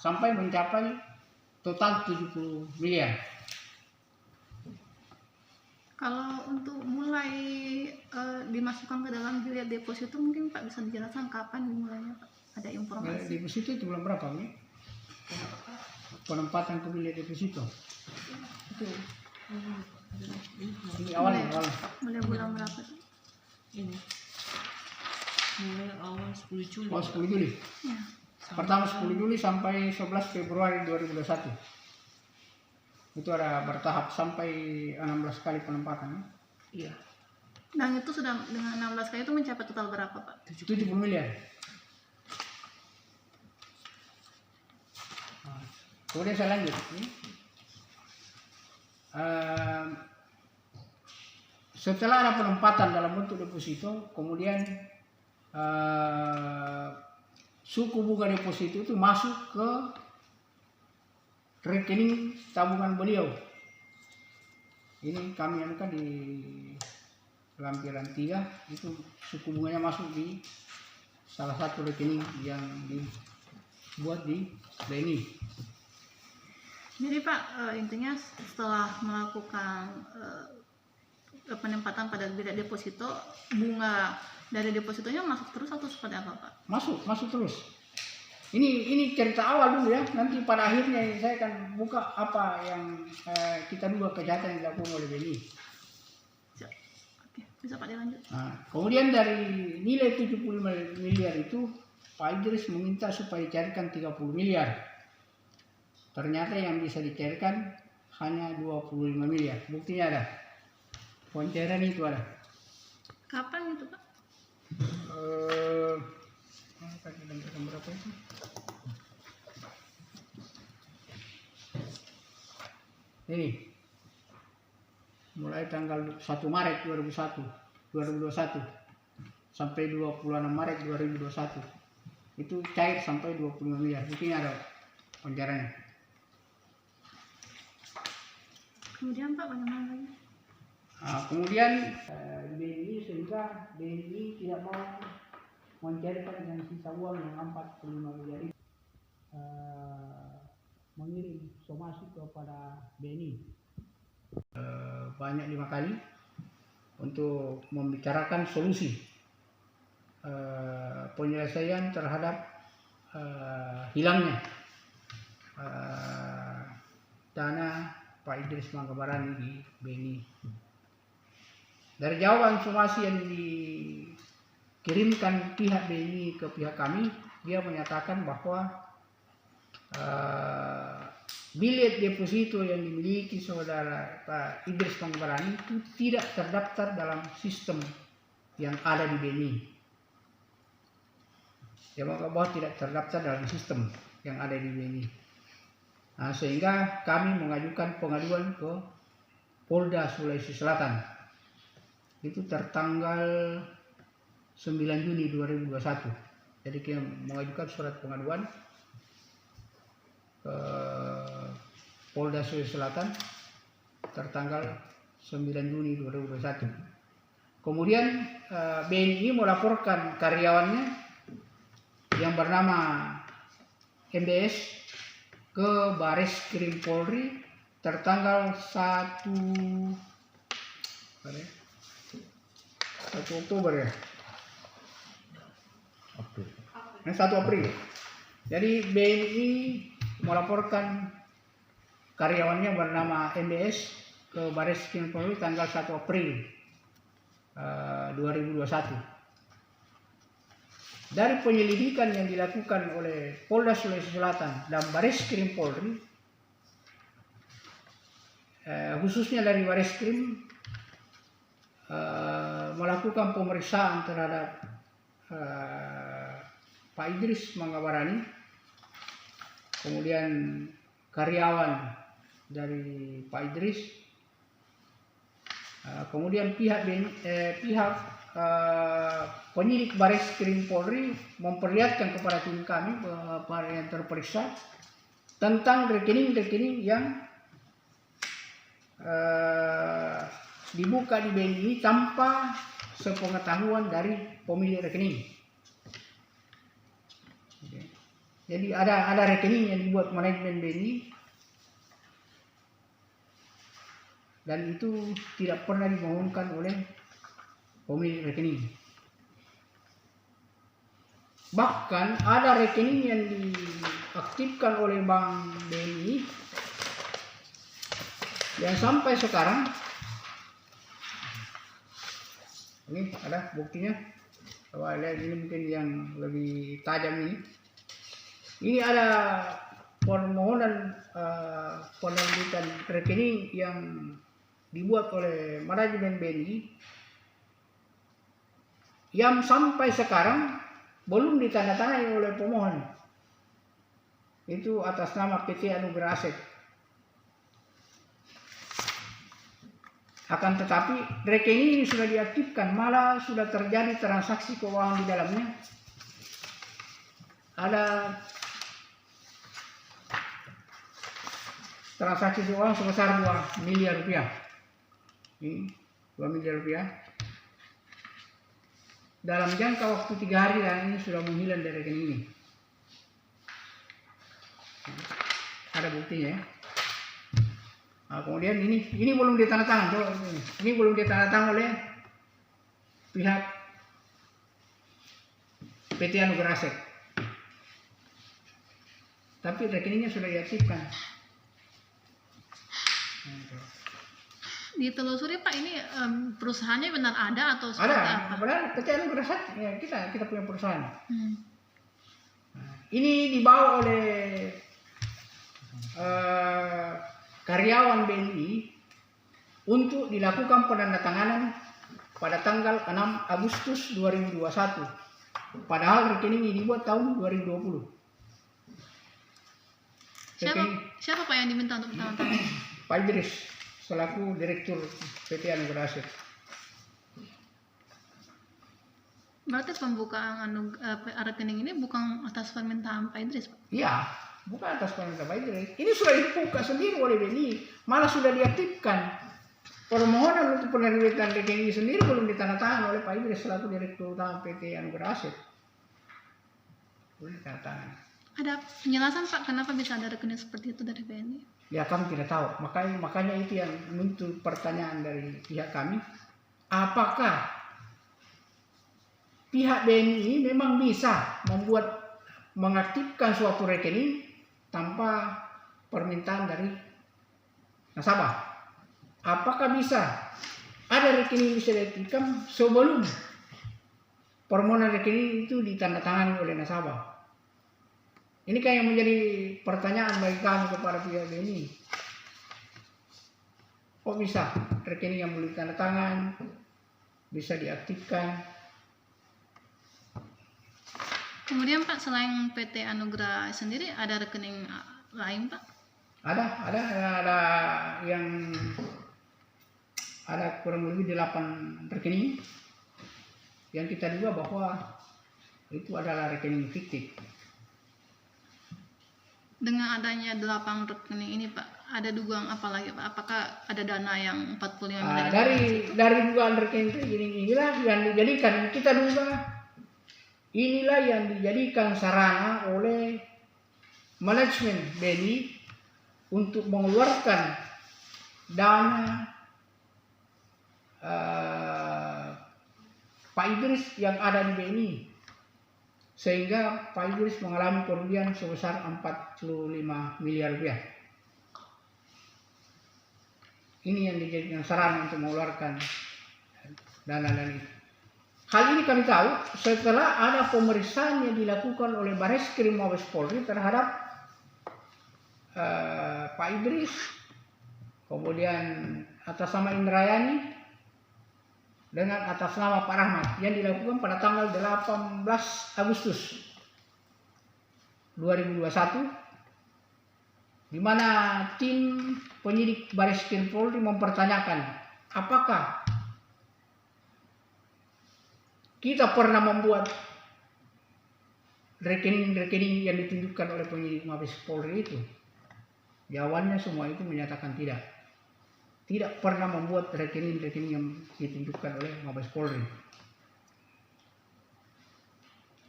sampai mencapai total 70 miliar. Kalau untuk mulai dimasukkan ke dalam bilet deposito, mungkin Pak bisa dijelaskan kapan dimulainya Pak? Ada informasi? Deposito itu bulan berapa nih? Penempatan ke bilet deposito. Ini awal. Mulai bulan berapa tuh? Ini mulai awal 10 Juli. Oh, 10 Juli. Ya. Pertama 10 Juli sampai 11 Februari 2021. Itu ada bertahap sampai 16 kali penempatan. Iya. Dan itu sudah dengan 16 kali itu mencapai total berapa Pak? 70 miliar. Kemudian saya lanjut. Setelah ada penempatan dalam bentuk deposito, kemudian suku bunga deposito itu masuk ke rekening tabungan beliau. Ini kami anukan di lampiran 3, itu suku bunganya masuk di salah satu rekening yang dibuat di BNI. Jadi Pak, intinya setelah melakukan penempatan pada bilet deposito, bunga dari depositonya masuk terus atau seperti apa Pak? Masuk terus. Ini cerita awal dulu ya. Nanti pada akhirnya saya akan buka apa yang kita duga kejahatan yang dilakukan oleh BNI. Oke, bisa Pak dilanjut. Nah, kemudian dari nilai 75 miliar itu Pak Idris meminta supaya dicarikan 30 miliar. Ternyata yang bisa dicairkan hanya 25 miliar. Buktinya ada. Pencairan itu ada. Kapan itu Pak? Berapa itu? Ini mulai tanggal 1 Maret 2021 sampai 26 Maret 2021 itu cair sampai 25 miliar. Buktinya ada pencairannya. Kemudian Pak bagaimana lagi? Kemudian BNI sehingga BNI tidak mau mencairkan yang sisa uang yang 45 miliar itu, mengirim somasi kepada BNI banyak 5 kali untuk membicarakan solusi penyelesaian terhadap hilangnya dana Pak Idris Manggabarani di BNI. Dari jawaban somasi yang dikirimkan pihak BNI ke pihak kami, dia menyatakan bahwa bilet deposito yang dimiliki saudara Pak Idris Manggabarani itu tidak terdaftar dalam sistem yang ada di BNI. Dia mengatakan bahwa tidak terdaftar dalam sistem yang ada di BNI. Nah, sehingga kami mengajukan pengaduan ke Polda Sulawesi Selatan. Itu tertanggal 9 Juni 2021. Jadi kita mengajukan surat pengaduan ke Polda Sulawesi Selatan tertanggal 9 Juni 2021. Kemudian BNI melaporkan karyawannya yang bernama MBS ke Bareskrim Polri tertanggal 1 Oktober ya. 1 April. Jadi BNI melaporkan karyawannya bernama MBS ke Bareskrim Polri tanggal 1 April 2021. Dari penyelidikan yang dilakukan oleh Polda Sulawesi Selatan dan Bareskrim Polri, khususnya dari Bareskrim, melakukan pemeriksaan terhadap Pak Idris Manggabarani, kemudian karyawan dari Pak Idris, kemudian pihak penyidik Bareskrim Polri memperlihatkan kepada tim kami para yang terperiksa tentang rekening-rekening yang dibuka di BNI tanpa sepengetahuan dari pemilik rekening. Jadi ada rekening yang dibuat manajemen BNI dan itu tidak pernah dimohonkan oleh pemilik rekening. Bahkan ada rekening yang diaktifkan oleh Bank BNI yang sampai sekarang ini ada buktinya. Coba lihat ini mungkin yang lebih tajam ini. Ini ada permohonan penerbitan rekening yang dibuat oleh manajemen BNI yang sampai sekarang belum ditandatangani oleh pemohon. Itu atas nama PT Anugerah Aset. Akan tetapi rekening ini sudah diaktifkan, malah sudah terjadi transaksi keuangan di dalamnya. Ada transaksi keuangan sebesar 2 miliar rupiah. Ini 2 miliar rupiah. Dalam jangka waktu 3 hari dan ini sudah menghilang dari rekening ini. Ada buktinya ya. Nah, kemudian ini belum ditandatangan, ini belum ditandatangan oleh pihak PT Anugerah Aset. Tapi rekeningnya sudah diaktifkan. Ditelusuri Pak, ini perusahaannya benar ada atau seperti Ada, apa? padahal PT Anugerah Aset ya kita punya perusahaan. Nah, ini dibawa oleh karyawan BNI untuk dilakukan penandatanganan pada tanggal 6 Agustus 2021. Padahal rekening ini dibuat tahun 2020. Siapa Pak yang diminta untuk bertanggung jawab? Pak Idris selaku Direktur PT Anugerah Aset. Berarti pembukaan rekening ini bukan atas permintaan Pak Idris Pak? Iya, bukan atas permintaan Pak Idris. Ini sudah dibuka sendiri oleh BNI, malah sudah diaktifkan. Permohonan untuk penerbitan rekening ini sendiri belum ditandatangani oleh Pak Idris selaku Direktur Utama PT Anugerah Aset. Belum ditandatangani. Ada penjelasan Pak kenapa bisa ada rekening seperti itu dari BNI? Ya kami tidak tahu. Makanya itu yang muncul pertanyaan dari pihak kami. Apakah pihak BNI memang bisa mengaktifkan suatu rekening tanpa permintaan dari nasabah? Apakah bisa ada rekening bisa diaktifkan sebelum permohonan rekening itu ditandatangani oleh nasabah? Ini kan yang menjadi pertanyaan bagi kami kepada pihak BNI. Kok bisa rekening yang belum ditandatangan bisa diaktifkan? Kemudian Pak, selain PT Anugerah sendiri ada rekening lain Pak? Ada yang ada kurang lebih 8 rekening yang kita duga bahwa itu adalah rekening fiktif. Dengan adanya 8 rekening ini Pak, ada dugaan apa lagi Pak? Apakah ada dana yang 45 miliar? Dari dugaan rekening inilah yang dijadikan, kita duga inilah yang dijadikan sarana oleh manajemen BNI untuk mengeluarkan dana Pak Idris yang ada di BNI, sehingga Pak Idris mengalami kerugian sebesar 45 miliar rupiah. Ini yang dijadikan sarana untuk mengeluarkan dana itu. Hal ini kami tahu setelah ada pemeriksaan yang dilakukan oleh Bareskrim Mabes Polri terhadap Pak Idris, kemudian atas nama Indrayani dengan atas nama Pak Rahmat yang dilakukan pada tanggal 18 Agustus 2021, di mana tim penyidik Bareskrim Polri mempertanyakan apakah kita pernah membuat rekening-rekening yang ditunjukkan oleh penyidik Mabes Polri itu. Jawabannya semua itu menyatakan tidak. Tidak pernah membuat rekening-rekening yang ditunjukkan oleh Mabes Polri.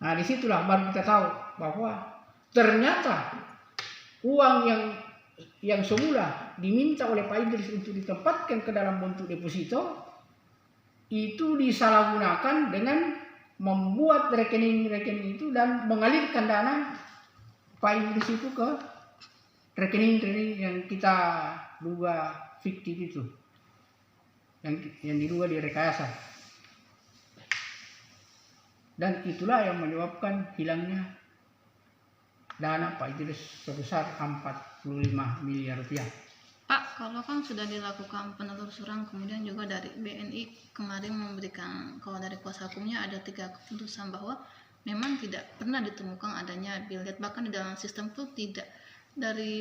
Nah, disitulah baru kita tahu bahwa ternyata uang yang semula diminta oleh Pak Idris untuk ditempatkan ke dalam bentuk deposito itu disalahgunakan dengan membuat rekening-rekening itu dan mengalirkan dana Pak Idris itu ke rekening-rekening yang kita duga fiktif itu, yang diduga direkayasa, dan itulah yang menyebabkan hilangnya dana Pak Idris sebesar 45 miliar rupiah. Pak, kalau kan sudah dilakukan penelusuran, kemudian juga dari BNI kemarin memberikan, kalau dari kuasa hukumnya ada 3 keputusan bahwa memang tidak pernah ditemukan adanya bilet, bahkan di dalam sistem itu tidak. Dari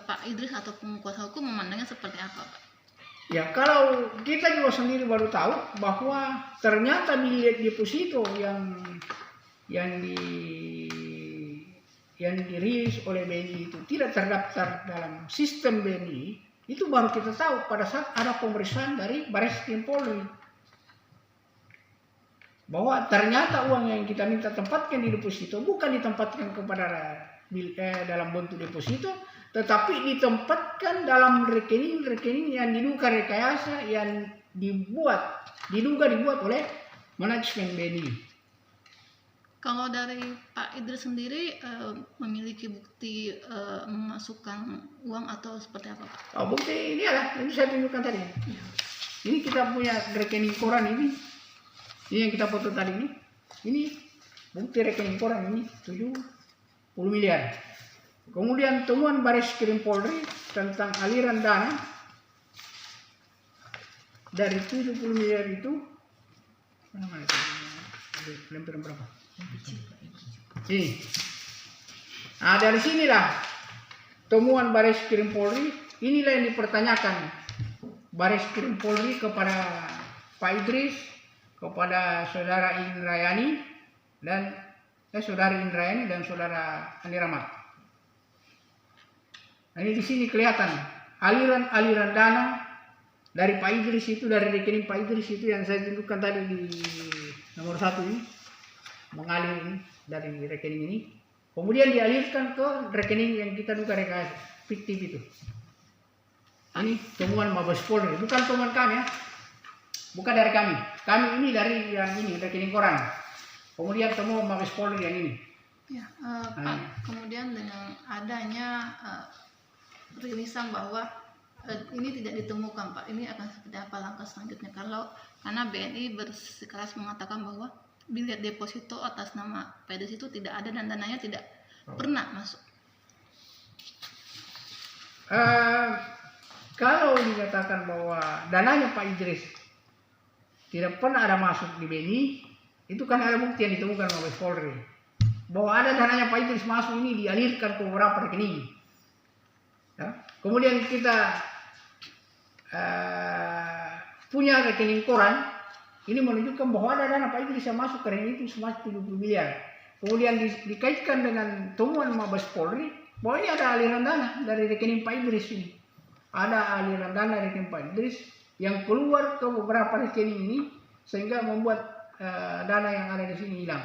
Pak Idris atau kuasa hukum memandangnya seperti apa, Pak? Ya, kalau kita juga sendiri baru tahu bahwa ternyata bilet deposito yang dirilis oleh BNI itu tidak terdaftar dalam sistem BNI, itu baru kita tahu pada saat ada pemeriksaan dari Bareskrim Polri. Bahwa ternyata uang yang kita minta tempatkan di deposito bukan ditempatkan kepada dalam bentuk deposito, tetapi ditempatkan dalam rekening-rekening yang diduga rekayasa yang diduga dibuat oleh manajemen BNI. Kalau dari Pak Idris sendiri memiliki bukti memasukkan uang atau seperti apa, Pak? Oh, bukti ini adalah ini saya tunjukkan tadi. Ini kita punya rekening koran ini yang kita foto tadi ini. Ini bukti rekening koran ini 70 miliar. Kemudian temuan Bareskrim Polri tentang aliran dana dari 70 miliar itu lembaran berapa? Ini. Nah, dari sinilah temuan Bareskrim Polri, inilah yang dipertanyakan Bareskrim Polri kepada Pak Idris, kepada saudara Indrayani dan saudari Indrayani dan saudara Andi Rahmat. Nah, ini di sini kelihatan aliran dana dari Pak Idris itu, dari rekening Pak Idris itu yang saya tunjukkan tadi di nomor 1 ini, mengalir ini dari rekening ini, kemudian dialirkan ke rekening yang kita duga rekayasa fiktif itu. Ini temuan Mabes Polri, bukan temuan kami ya, bukan dari kami. Kami ini dari yang ini rekening koran. Kemudian temu Mabes Polri yang ini. Ya, Pak. Kemudian dengan adanya rilisan bahwa ini tidak ditemukan, Pak, ini akan seperti apa langkah selanjutnya? Karena BNI bersikeras mengatakan bahwa bilet deposito atas nama Pak Idris itu tidak ada dan dananya tidak pernah masuk. Kalau dikatakan bahwa dananya Pak Idris tidak pernah ada masuk di BNI, itu kan ada bukti yang ditemukan oleh Polri bahwa ada dananya Pak Idris masuk ini dialirkan ke beberapa rekening. Ya. Kemudian kita punya rekening koran, ini menunjukkan bahwa ada dana Pak Idris yang masuk ke rekening itu sebanyak 70 miliar. Kemudian dikaitkan dengan temuan Mabes Polri bahwa ini ada aliran dana dari rekening Pak Idris ini. Ada aliran dana dari rekening Pak Idris yang keluar ke beberapa rekening ini sehingga membuat dana yang ada di sini hilang.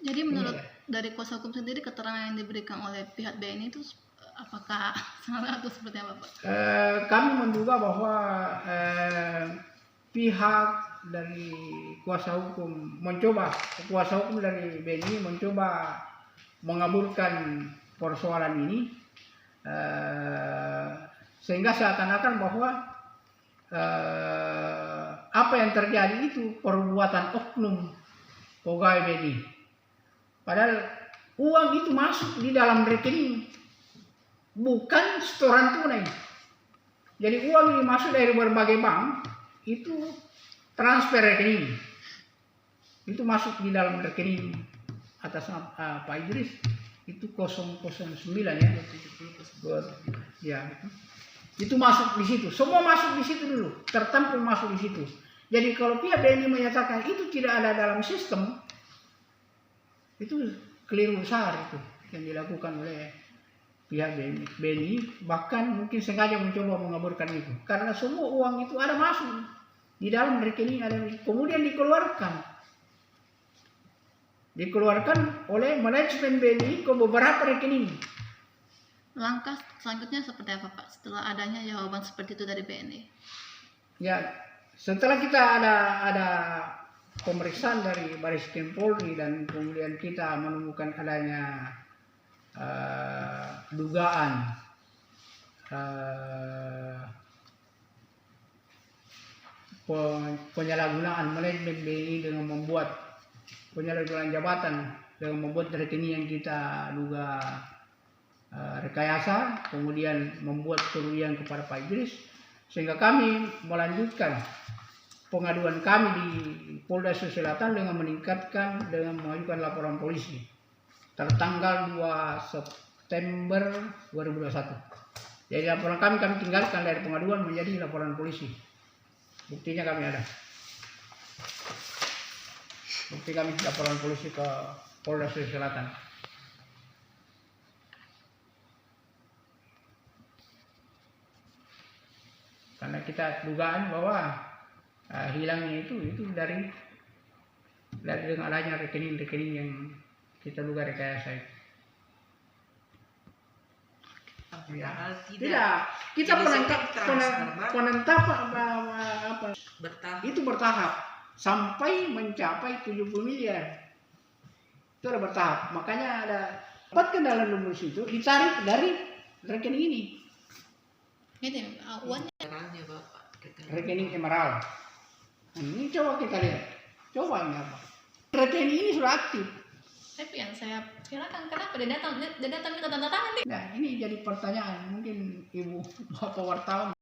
Jadi menurut dari kuasa hukum sendiri, keterangan yang diberikan oleh pihak BNI itu apakah salah atau seperti apa, Pak? Kami menduga bahwa pihak dari kuasa hukum dari BNI mencoba mengaburkan persoalan ini, sehingga seakan-akan bahwa apa yang terjadi itu perbuatan oknum pegawai BNI. Padahal uang itu masuk di dalam rekening, bukan setoran tunai. Jadi uang ini masuk dari berbagai bank, itu transfer rekening. Itu masuk di dalam rekening atas Pak Idris, itu 009 ya. Ya, itu masuk di situ. Semua masuk di situ dulu, tertampung masuk di situ. Jadi kalau pihak BNI menyatakan itu tidak ada dalam sistem, itu keliru besar itu yang dilakukan oleh pihak BNI, bahkan mungkin sengaja mencoba mengaburkan itu. Karena semua uang itu ada masuk di dalam rekening, ada kemudian dikeluarkan. dikeluarkan oleh manajemen BNI ke beberapa rekening. Langkah selanjutnya seperti apa Pak setelah adanya jawaban seperti itu dari BNI? Ya, setelah kita ada pemeriksaan dari Baris Krim Polri dan kemudian kita menemukan adanya dugaan penyalahgunaan manajemen BNI dengan membuat penyalahgunaan jabatan dengan membuat rekening yang kita duga rekayasa, kemudian membuat kerugian kepada Pak Idris, sehingga kami melanjutkan pengaduan kami di Polda Sulawesi Selatan dengan mengajukan laporan polisi tertanggal 2 September 2021. Jadi laporan kami tinggalkan dari pengaduan menjadi laporan polisi. Buktinya kami ada. Bukti kami laporan polisi ke Polda Sulawesi Selatan. Karena kita dugaan bahwa hilangnya itu dari dengan adanya rekening-rekening yang kita duga rekayasa itu. Padahal Tidak, kita Jadi penetapan bertahap. itu bertahap sampai mencapai 70 miliar. Itu ada bertahap. Makanya ada dapatkan dalam rumus itu ditarik dari rekening ini. Ini uangnya Caranya Bapak. Rekening Emerald. Ini coba kita lihat. Coba ini apa? Rekening ini sudah aktif. tapi yang saya kirakan kenapa dia datang minta tanda tangan. Nah, ini jadi pertanyaan. Mungkin Ibu Bapak wartawan